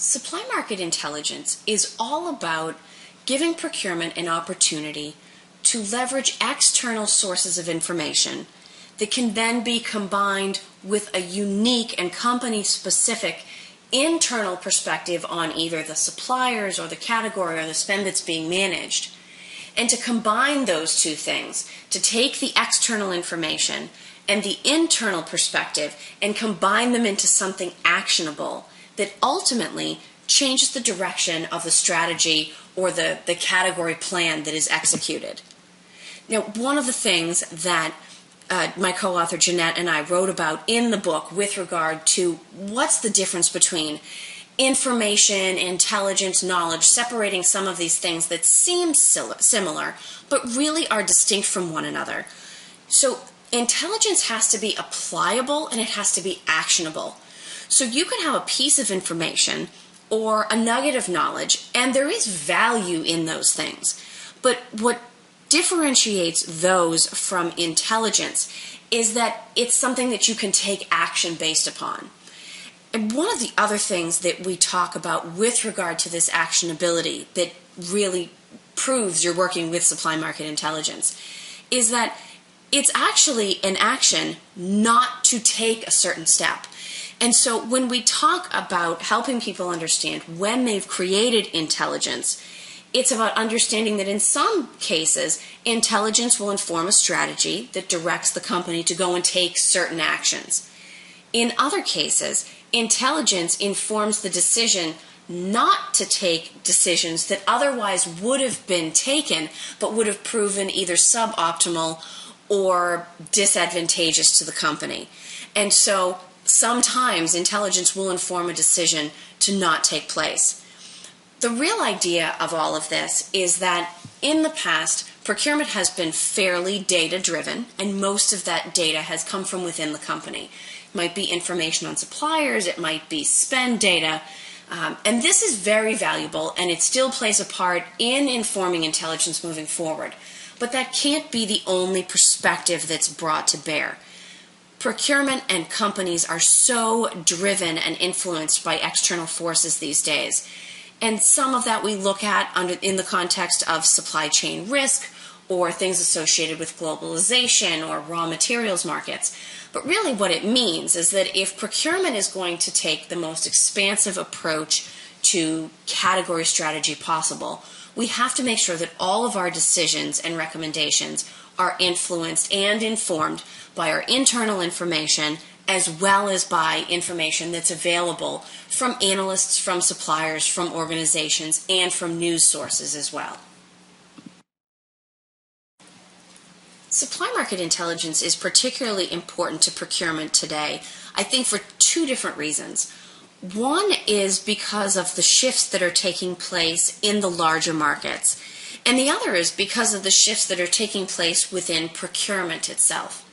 Supply market intelligence is all about giving procurement an opportunity to leverage external sources of information that can then be combined with a unique and company-specific internal perspective on either the suppliers or the category or the spend that's being managed. And to combine those two things, to take the external information and the internal perspective and combine them into something actionable that ultimately changes the direction of the strategy or the category plan that is executed. Now, one of the things that my co-author Jeanette and I wrote about in the book with regard to what's the difference between information, intelligence, knowledge, separating some of these things that seem similar but really are distinct from one another. So intelligence has to be applicable and it has to be actionable. So you can have a piece of information or a nugget of knowledge, and there is value in those things. But what differentiates those from intelligence is that it's something that you can take action based upon. And one of the other things that we talk about with regard to this actionability that really proves you're working with supply market intelligence is that it's actually an action not to take a certain step. And so when we talk about helping people understand when they've created intelligence, it's about understanding that in some cases, intelligence will inform a strategy that directs the company to go and take certain actions. In other cases, intelligence informs the decision not to take decisions that otherwise would have been taken but would have proven either suboptimal or disadvantageous to the company. And so sometimes intelligence will inform a decision to not take place. The real idea of all of this is that in the past, procurement has been fairly data-driven, and most of that data has come from within the company. It might be information on suppliers, it might be spend data, and this is very valuable, and it still plays a part in informing intelligence moving forward. But that can't be the only perspective that's brought to bear. Procurement and companies are so driven and influenced by external forces these days. And some of that we look at in the context of supply chain risk or things associated with globalization or raw materials markets. But really what it means is that if procurement is going to take the most expansive approach to category strategy possible, we have to make sure that all of our decisions and recommendations are influenced and informed by our internal information as well as by information that's available from analysts, from suppliers, from organizations, and from news sources as well. Supply market intelligence is particularly important to procurement today, I think for two different reasons. One is because of the shifts that are taking place in the larger markets, and the other is because of the shifts that are taking place within procurement itself.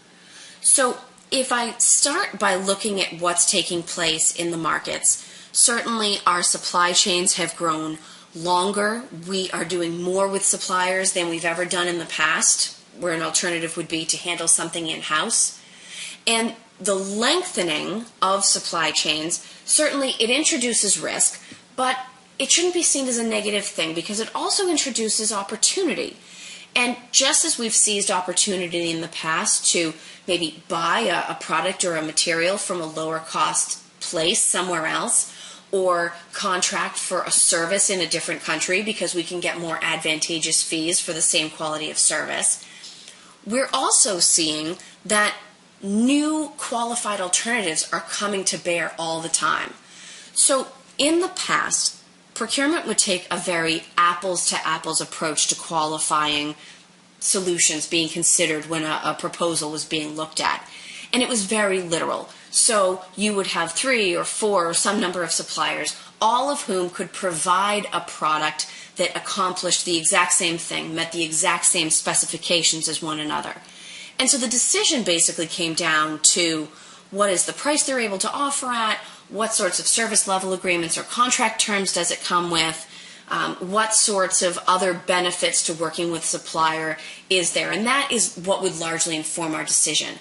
So if I start by looking at what's taking place in the markets, certainly our supply chains have grown longer. We are doing more with suppliers than we've ever done in the past, where an alternative would be to handle something in-house. And the lengthening of supply chains, certainly it introduces risk, but it shouldn't be seen as a negative thing because it also introduces opportunity. And just as we've seized opportunity in the past to maybe buy a product or a material from a lower cost place somewhere else, or contract for a service in a different country because we can get more advantageous fees for the same quality of service, we're also seeing that new qualified alternatives are coming to bear all the time. So in the past, procurement would take a very apples-to-apples approach to qualifying solutions being considered when a proposal was being looked at. And it was very literal. So you would have 3 or 4 or some number of suppliers, all of whom could provide a product that accomplished the exact same thing, met the exact same specifications as one another. And so the decision basically came down to what is the price they're able to offer at, what sorts of service level agreements or contract terms does it come with, what sorts of other benefits to working with supplier is there, and that is what would largely inform our decision.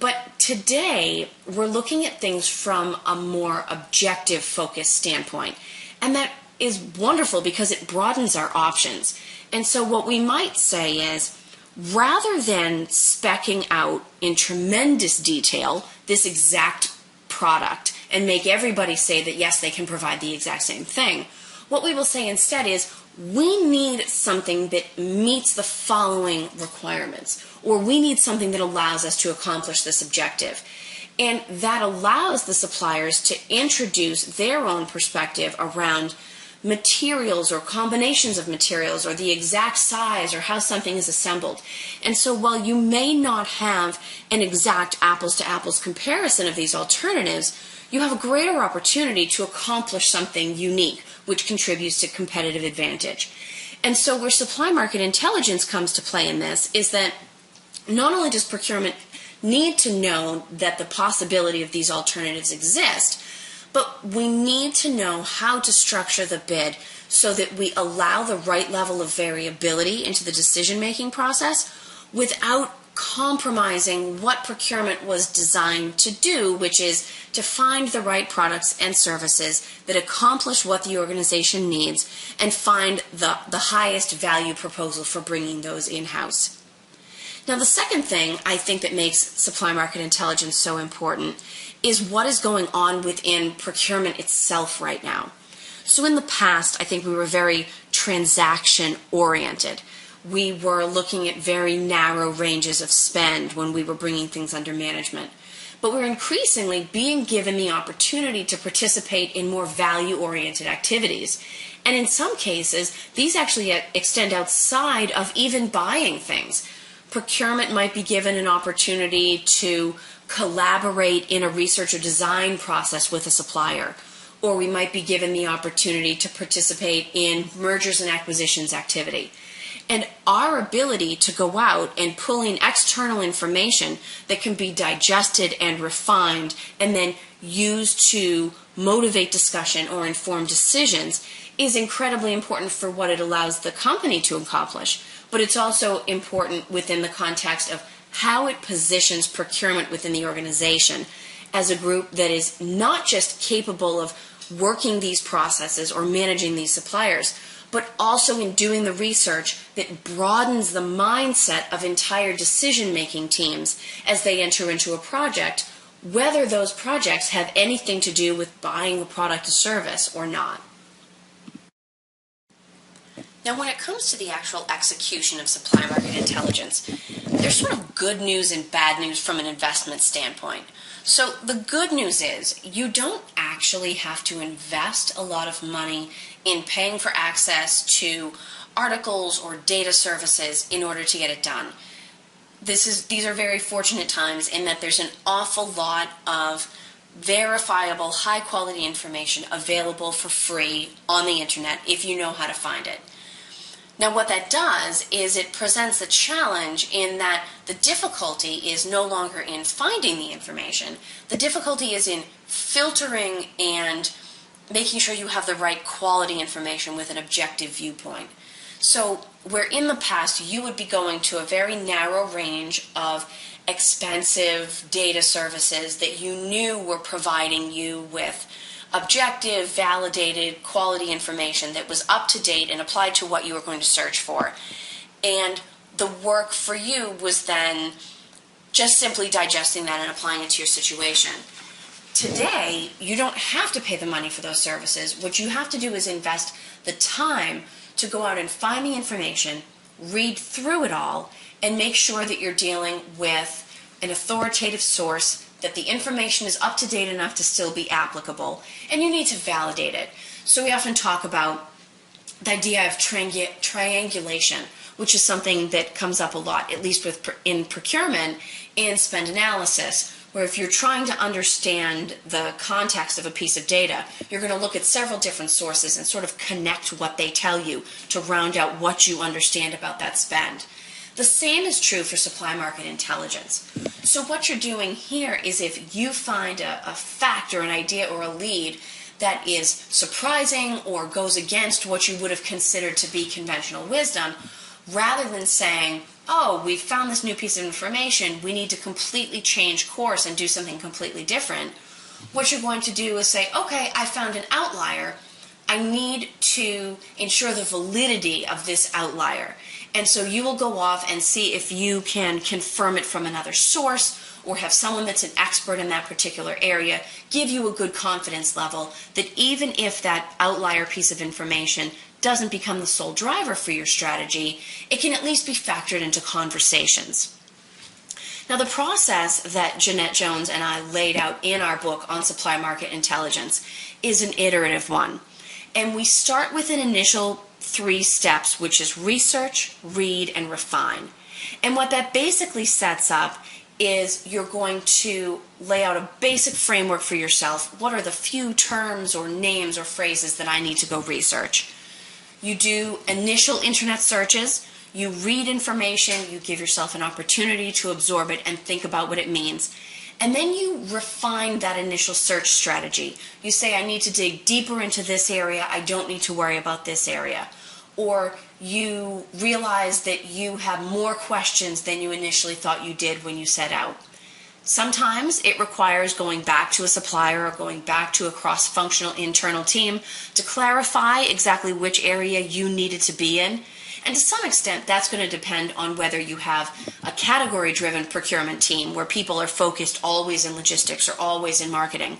But today, we're looking at things from a more objective focused standpoint. And that is wonderful because it broadens our options. And so what we might say is, rather than speccing out in tremendous detail this exact product and make everybody say that yes, they can provide the exact same thing, what we will say instead is, we need something that meets the following requirements, or we need something that allows us to accomplish this objective. And that allows the suppliers to introduce their own perspective around materials or combinations of materials or the exact size or how something is assembled. And so while you may not have an exact apples to apples comparison of these alternatives, you have a greater opportunity to accomplish something unique, which contributes to competitive advantage. And so where supply market intelligence comes to play in this is that not only does procurement need to know that the possibility of these alternatives exist, but we need to know how to structure the bid so that we allow the right level of variability into the decision-making process without compromising what procurement was designed to do, which is to find the right products and services that accomplish what the organization needs and find the highest value proposal for bringing those in-house. Now, the second thing I think that makes supply market intelligence so important is what is going on within procurement itself right now. So in the past, I think we were very transaction-oriented. We were looking at very narrow ranges of spend when we were bringing things under management. But we're increasingly being given the opportunity to participate in more value-oriented activities. And in some cases, these actually extend outside of even buying things. Procurement might be given an opportunity to collaborate in a research or design process with a supplier. Or we might be given the opportunity to participate in mergers and acquisitions activity. And our ability to go out and pull in external information that can be digested and refined and then used to motivate discussion or inform decisions is incredibly important for what it allows the company to accomplish. But it's also important within the context of how it positions procurement within the organization as a group that is not just capable of working these processes or managing these suppliers, but also in doing the research that broadens the mindset of entire decision-making teams as they enter into a project, whether those projects have anything to do with buying a product or service or not. Now, when it comes to the actual execution of supply market intelligence, there's sort of good news and bad news from an investment standpoint. So the good news is you don't actually have to invest a lot of money in paying for access to articles or data services in order to get it done. These are very fortunate times in that there's an awful lot of verifiable, high-quality information available for free on the internet if you know how to find it. Now, what that does is it presents a challenge in that the difficulty is no longer in finding the information. The difficulty is in filtering and making sure you have the right quality information with an objective viewpoint. So where in the past you would be going to a very narrow range of expensive data services that you knew were providing you with objective, validated, quality information that was up to date and applied to what you were going to search for. And the work for you was then just simply digesting that and applying it to your situation. Today, you don't have to pay the money for those services. What you have to do is invest the time to go out and find the information, read through it all, and make sure that you're dealing with an authoritative source, that the information is up to date enough to still be applicable, and you need to validate it. So we often talk about the idea of triangulation, which is something that comes up a lot, at least in procurement and spend analysis, where if you're trying to understand the context of a piece of data, you're going to look at several different sources and sort of connect what they tell you to round out what you understand about that spend. The same is true for supply market intelligence. So what you're doing here is if you find a fact or an idea or a lead that is surprising or goes against what you would have considered to be conventional wisdom, rather than saying, oh, we've found this new piece of information, we need to completely change course and do something completely different. What you're going to do is say, okay, I found an outlier. I need to ensure the validity of this outlier. And so you will go off and see if you can confirm it from another source, or have someone that's an expert in that particular area give you a good confidence level that even if that outlier piece of information doesn't become the sole driver for your strategy, it can at least be factored into conversations. Now, the process that Jeanette Jones and I laid out in our book on supply market intelligence is an iterative one. And we start with an initial 3 steps, which is research, read, and refine. And what that basically sets up is you're going to lay out a basic framework for yourself. What are the few terms or names or phrases that I need to go research? You do initial internet searches, you read information, you give yourself an opportunity to absorb it and think about what it means. And then you refine that initial search strategy. You say, I need to dig deeper into this area, I don't need to worry about this area. Or you realize that you have more questions than you initially thought you did when you set out. Sometimes it requires going back to a supplier or going back to a cross-functional internal team to clarify exactly which area you needed to be in. And to some extent, that's going to depend on whether you have a category-driven procurement team where people are focused always in logistics or always in marketing,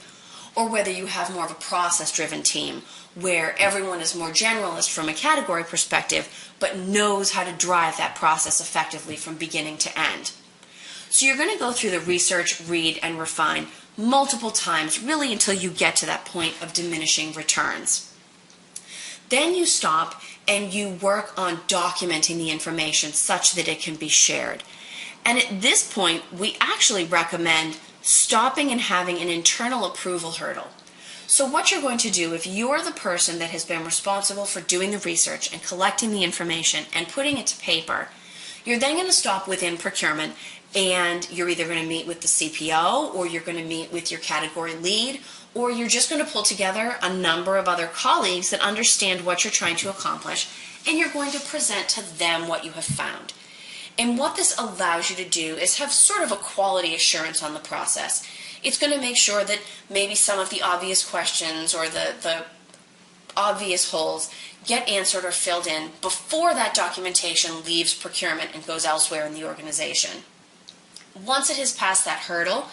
or whether you have more of a process-driven team where everyone is more generalist from a category perspective but knows how to drive that process effectively from beginning to end. So you're going to go through the research, read, and refine multiple times, really until you get to that point of diminishing returns. Then you stop and you work on documenting the information such that it can be shared. And at this point, we actually recommend stopping and having an internal approval hurdle. So what you're going to do, if you're the person that has been responsible for doing the research and collecting the information and putting it to paper, you're then going to stop within procurement, and you're either going to meet with the CPO, or you're going to meet with your category lead, or you're just going to pull together a number of other colleagues that understand what you're trying to accomplish, and you're going to present to them what you have found. And what this allows you to do is have sort of a quality assurance on the process. It's going to make sure that maybe some of the obvious questions or the obvious holes get answered or filled in before that documentation leaves procurement and goes elsewhere in the organization. Once it has passed that hurdle,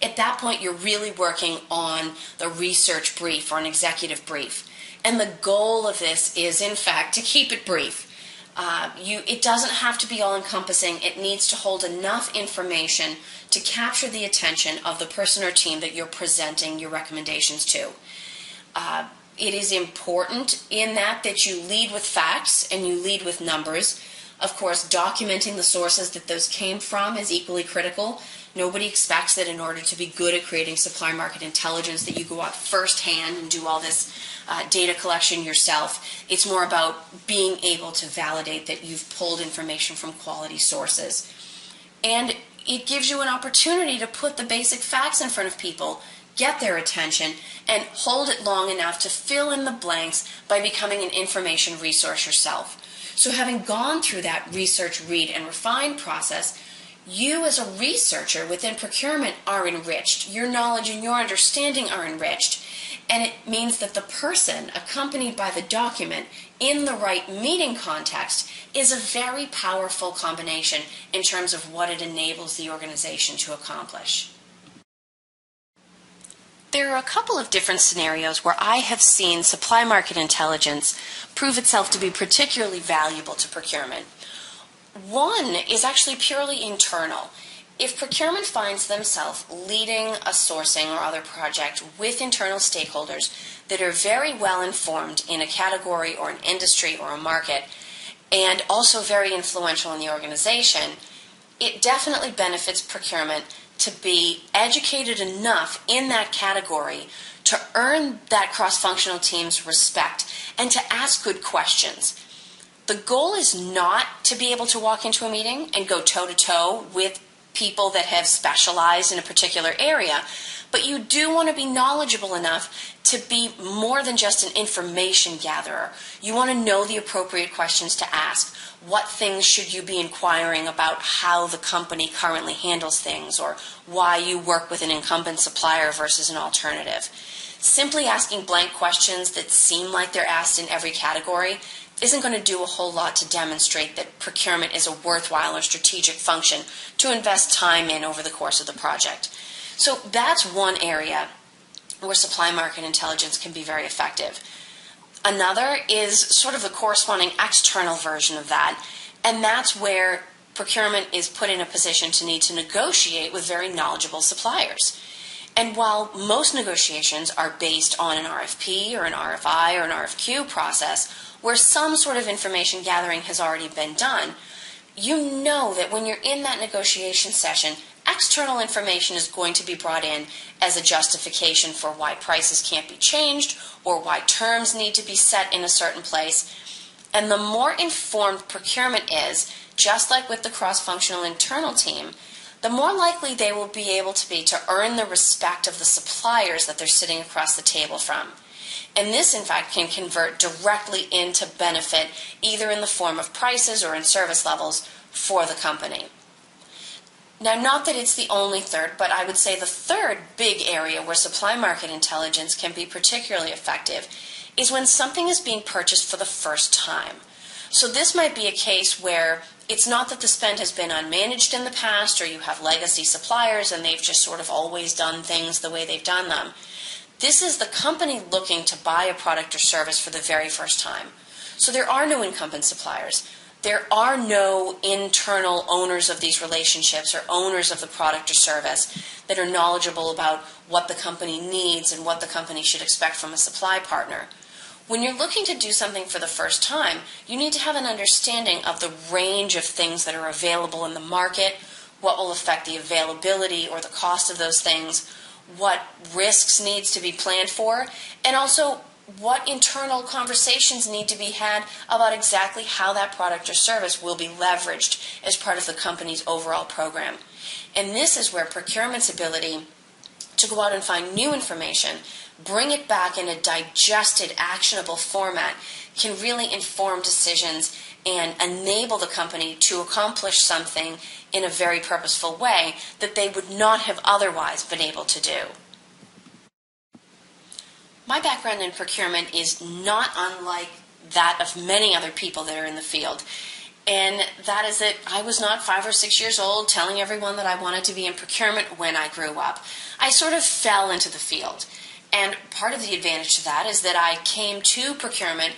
at that point you're really working on the research brief or an executive brief. And the goal of this is, in fact, to keep it brief. It doesn't have to be all-encompassing. It needs to hold enough information to capture the attention of the person or team that you're presenting your recommendations to. It is important in that you lead with facts and you lead with numbers. Of course, documenting the sources that those came from is equally critical. Nobody expects that in order to be good at creating supply market intelligence that you go out firsthand and do all this data collection yourself. It's more about being able to validate that you've pulled information from quality sources. And it gives you an opportunity to put the basic facts in front of people, get their attention, and hold it long enough to fill in the blanks by becoming an information resource yourself. So having gone through that research, read, and refine process, you as a researcher within procurement are enriched. Your knowledge and your understanding are enriched. And it means that the person accompanied by the document in the right meeting context is a very powerful combination in terms of what it enables the organization to accomplish. There are a couple of different scenarios where I have seen supply market intelligence prove itself to be particularly valuable to procurement. One is actually purely internal. If procurement finds themselves leading a sourcing or other project with internal stakeholders that are very well informed in a category or an industry or a market, and also very influential in the organization, it definitely benefits procurement to be educated enough in that category to earn that cross-functional team's respect and to ask good questions. The goal is not to be able to walk into a meeting and go toe-to-toe with people that have specialized in a particular area, But you do want to be knowledgeable enough to be more than just an information gatherer. You want to know the appropriate questions to ask. What things should you be inquiring about how the company currently handles things, or why you work with an incumbent supplier versus an alternative? Simply asking blank questions that seem like they're asked in every category isn't going to do a whole lot to demonstrate that procurement is a worthwhile or strategic function to invest time in over the course of the project. So that's one area where supply market intelligence can be very effective. Another is sort of the corresponding external version of that, and that's where procurement is put in a position to need to negotiate with very knowledgeable suppliers. And while most negotiations are based on an RFP or an RFI or an RFQ process where some sort of information gathering has already been done, you know that when you're in that negotiation session, external information is going to be brought in as a justification for why prices can't be changed or why terms need to be set in a certain place. And the more informed procurement is, just like with the cross-functional internal team, the more likely they will be able to be to earn the respect of the suppliers that they're sitting across the table from. And this, in fact, can convert directly into benefit, either in the form of prices or in service levels for the company. Now, not that it's the only third, but I would say the third big area where supply market intelligence can be particularly effective is when something is being purchased for the first time. So this might be a case where it's not that the spend has been unmanaged in the past, or you have legacy suppliers and they've just sort of always done things the way they've done them. This is the company looking to buy a product or service for the very first time. So there are no incumbent suppliers. There are no internal owners of these relationships or owners of the product or service that are knowledgeable about what the company needs and what the company should expect from a supply partner. When you're looking to do something for the first time, you need to have an understanding of the range of things that are available in the market, what will affect the availability or the cost of those things, what risks needs to be planned for, and also what internal conversations need to be had about exactly how that product or service will be leveraged as part of the company's overall program. And this is where procurement's ability to go out and find new information, bring it back in a digested, actionable format, can really inform decisions and enable the company to accomplish something in a very purposeful way that they would not have otherwise been able to do. My background in procurement is not unlike that of many other people that are in the field. And that is that I was not 5 or 6 years old telling everyone that I wanted to be in procurement when I grew up. I sort of fell into the field. And part of the advantage to that is that I came to procurement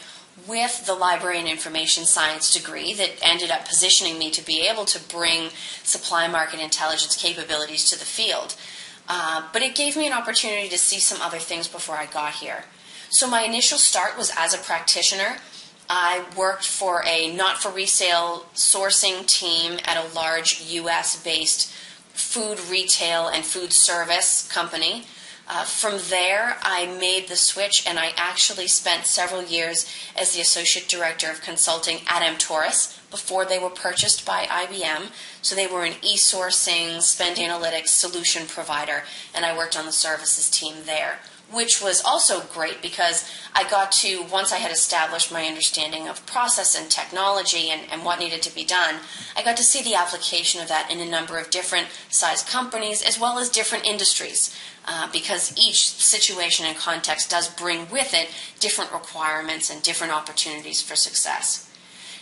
with the library and information science degree that ended up positioning me to be able to bring supply market intelligence capabilities to the field. But it gave me an opportunity to see some other things before I got here. So my initial start was as a practitioner. I worked for a not-for-resale sourcing team at a large U.S.-based food retail and food service company. From there, I made the switch, and I actually spent several years as the Associate Director of Consulting at Taurus before they were purchased by IBM. So they were an e-sourcing, spend analytics solution provider, and I worked on the services team there, which was also great because I got to, once I had established my understanding of process and technology and what needed to be done, I got to see the application of that in a number of different size companies as well as different industries. Because each situation and context does bring with it different requirements and different opportunities for success.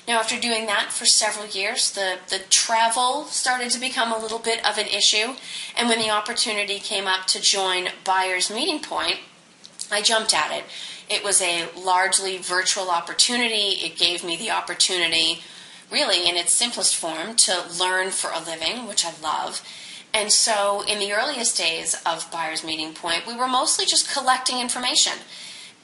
Now, after doing that for several years, the travel started to become a little bit of an issue, and when the opportunity came up to join Buyer's Meeting Point, I jumped at it. It was a largely virtual opportunity. It gave me the opportunity, really in its simplest form, to learn for a living, which I love. And so in the earliest days of Buyer's Meeting Point, we were mostly just collecting information.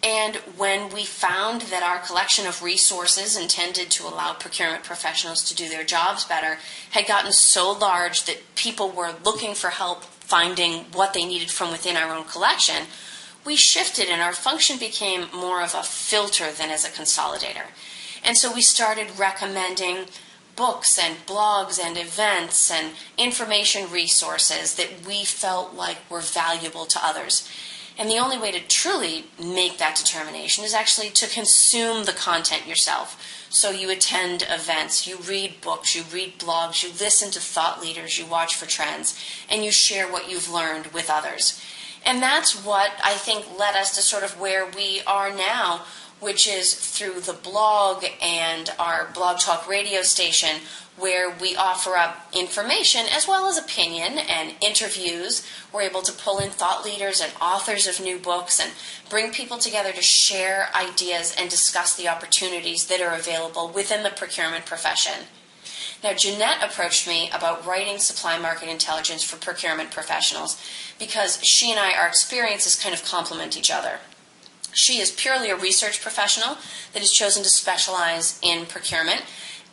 And when we found that our collection of resources intended to allow procurement professionals to do their jobs better had gotten so large that people were looking for help finding what they needed from within our own collection, we shifted and our function became more of a filter than as a consolidator. And so we started recommending books and blogs and events and information resources that we felt like were valuable to others. And the only way to truly make that determination is actually to consume the content yourself. So you attend events, you read books, you read blogs, you listen to thought leaders, you watch for trends, and you share what you've learned with others. And that's what I think led us to sort of where we are now, which is through the blog and our Blog Talk radio station, where we offer up information as well as opinion and interviews. We're able to pull in thought leaders and authors of new books and bring people together to share ideas and discuss the opportunities that are available within the procurement profession. Now, Jeanette approached me about writing supply market intelligence for procurement professionals because she and I, our experiences kind of complement each other. She is purely a research professional that has chosen to specialize in procurement,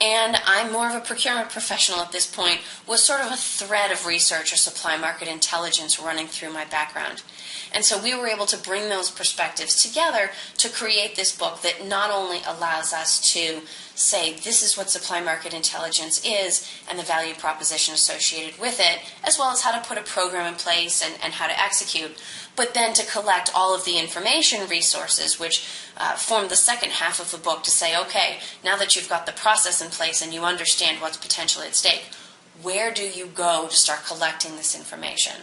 and I'm more of a procurement professional at this point with sort of a thread of research or supply market intelligence running through my background. And so we were able to bring those perspectives together to create this book that not only allows us to say this is what supply market intelligence is and the value proposition associated with it, as well as how to put a program in place and how to execute, but then to collect all of the information resources which form the second half of the book to say, okay, now that you've got the process in place and you understand what's potentially at stake, where do you go to start collecting this information?